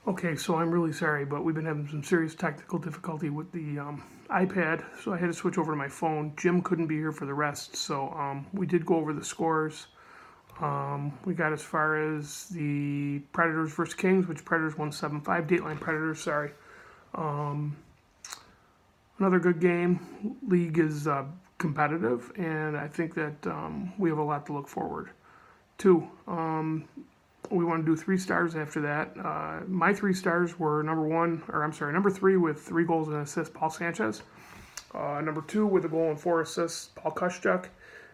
Okay, so I'm really sorry, but we've been having some serious technical difficulty with the iPad, so I had to switch over to my phone. Jim couldn't be here for the rest, so we did go over the scores. We got as far as the Predators versus Kings, which Predators won 7-5. Dateline Predators, sorry. Another good game. League is competitive, and I think that we have a lot to look forward to. We want to do 3 stars after that. My 3 stars were number 3 with 3 goals and assists, Paul Sanchez. Number 2 with a goal and 4 assists, Paul Kushchuk.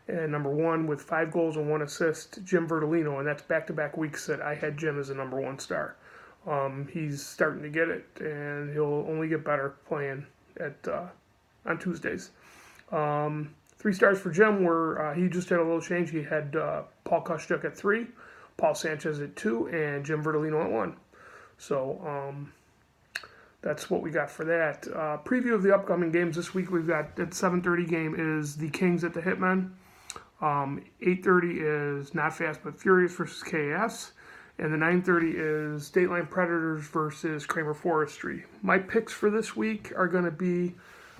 And number 1 with 5 goals and 1 assist, Jim Verdolino. And that's back-to-back weeks that I had Jim as a number 1 star. He's starting to get it, and he'll only get better playing on Tuesdays. 3 stars for Jim were, he just had a little change. He had Paul Kushchuk at 3, Paul Sanchez at 2, and Jim Verdolino at 1. So that's what we got for that. Preview of the upcoming games this week. We've got at 7:30 game is the Kings at the Hitmen. 8:30 is Not Fast But Furious versus KS. And the 9:30 is Dateline Predators versus Kramer Forestry. My picks for this week are going to be,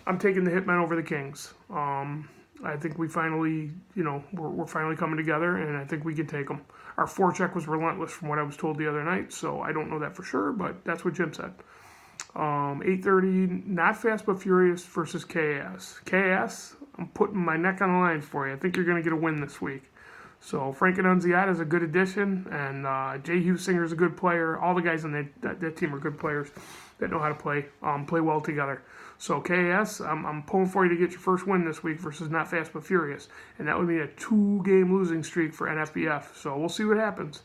I'm taking the Hitmen over the Kings. I think we finally, we're finally coming together, and I think we can take them. Our forecheck was relentless from what I was told the other night, so I don't know that for sure, but that's what Jim said. 8:30, Not Fast But Furious versus KS. KS, I'm putting my neck on the line for you. I think you're going to get a win this week. So Frank Annunziata is a good addition, and Jay Husinger is a good player. All the guys on that team are good players that know how to play well together. So KS, I'm pulling for you to get your first win this week versus Not Fast But Furious, and that would be a 2-game losing streak for NFBF. So we'll see what happens.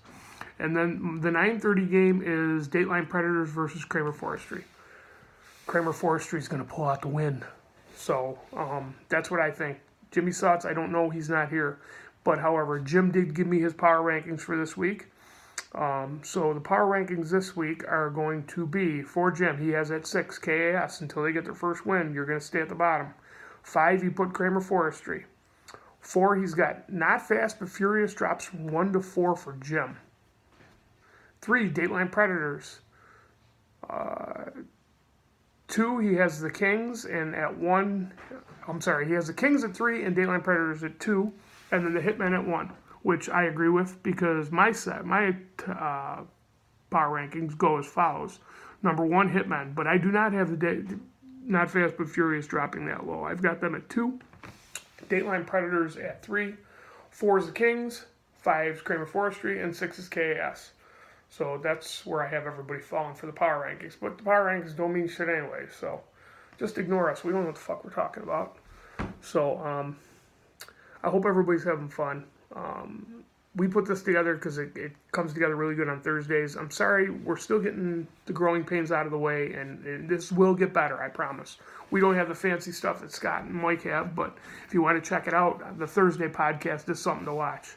And then the 9:30 game is Dateline Predators versus Kramer Forestry. Kramer Forestry is going to pull out the win. So that's what I think. Jimmy Sutts, I don't know, he's not here. But however, Jim did give me his power rankings for this week. So the power rankings this week are going to be, for Jim, he has at 6 KAS. Until they get their first win, you're going to stay at the bottom. 5, he put Kramer Forestry. 4, he's got Not Fast But Furious, drops from 1 to 4 for Jim. 3, Dateline Predators. 2, he has the Kings, and at 1, he has the Kings at 3 and Dateline Predators at 2, and then the Hitmen at 1, which I agree with because my power rankings go as follows. Number 1, Hitmen, but I do not have the Not Fast But Furious dropping that low. I've got them at 2, Dateline Predators at 3, 4 is the Kings, 5 is Kramer Forestry, and 6 is KAS. So that's where I have everybody falling for the power rankings. But the power rankings don't mean shit anyway, so just ignore us. We don't know what the fuck we're talking about. So I hope everybody's having fun. We put this together because it comes together really good on Thursdays. I'm sorry, we're still getting the growing pains out of the way, and this will get better, I promise. We don't have the fancy stuff that Scott and Mike have, but if you want to check it out, the Thursday podcast is something to watch.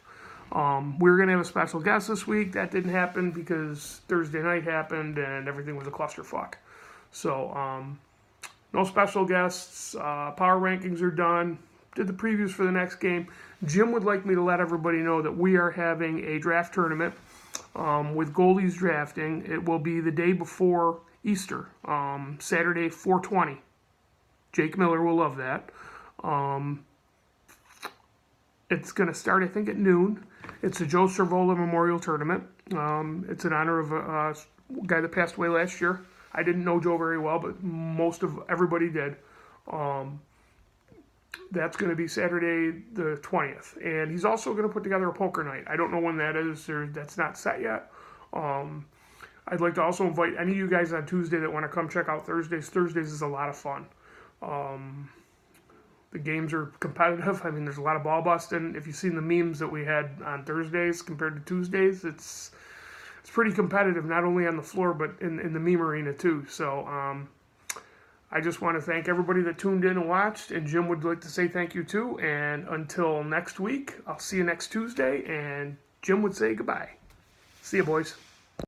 We were going to have a special guest this week. That didn't happen because Thursday night happened and everything was a clusterfuck. So, no special guests. Power rankings are done. Did the previews for the next game. Jim would like me to let everybody know that we are having a draft tournament with goalies drafting. It will be the day before Easter, Saturday, 4/20. Jake Miller will love that. It's going to start, I think, at noon. It's a Joe Cervola Memorial Tournament. It's in honor of a guy that passed away last year. I didn't know Joe very well, but most of everybody did. That's going to be Saturday the 20th. And he's also going to put together a poker night. I don't know when that is. That's not set yet. I'd like to also invite any of you guys on Tuesday that want to come check out Thursdays. Thursdays is a lot of fun. The games are competitive. I mean, there's a lot of ball busting. If you've seen the memes that we had on Thursdays compared to Tuesdays, it's pretty competitive, not only on the floor, but in the meme arena too. So I just want to thank everybody that tuned in and watched, and Jim would like to say thank you too. And until next week, I'll see you next Tuesday, and Jim would say goodbye. See you, boys.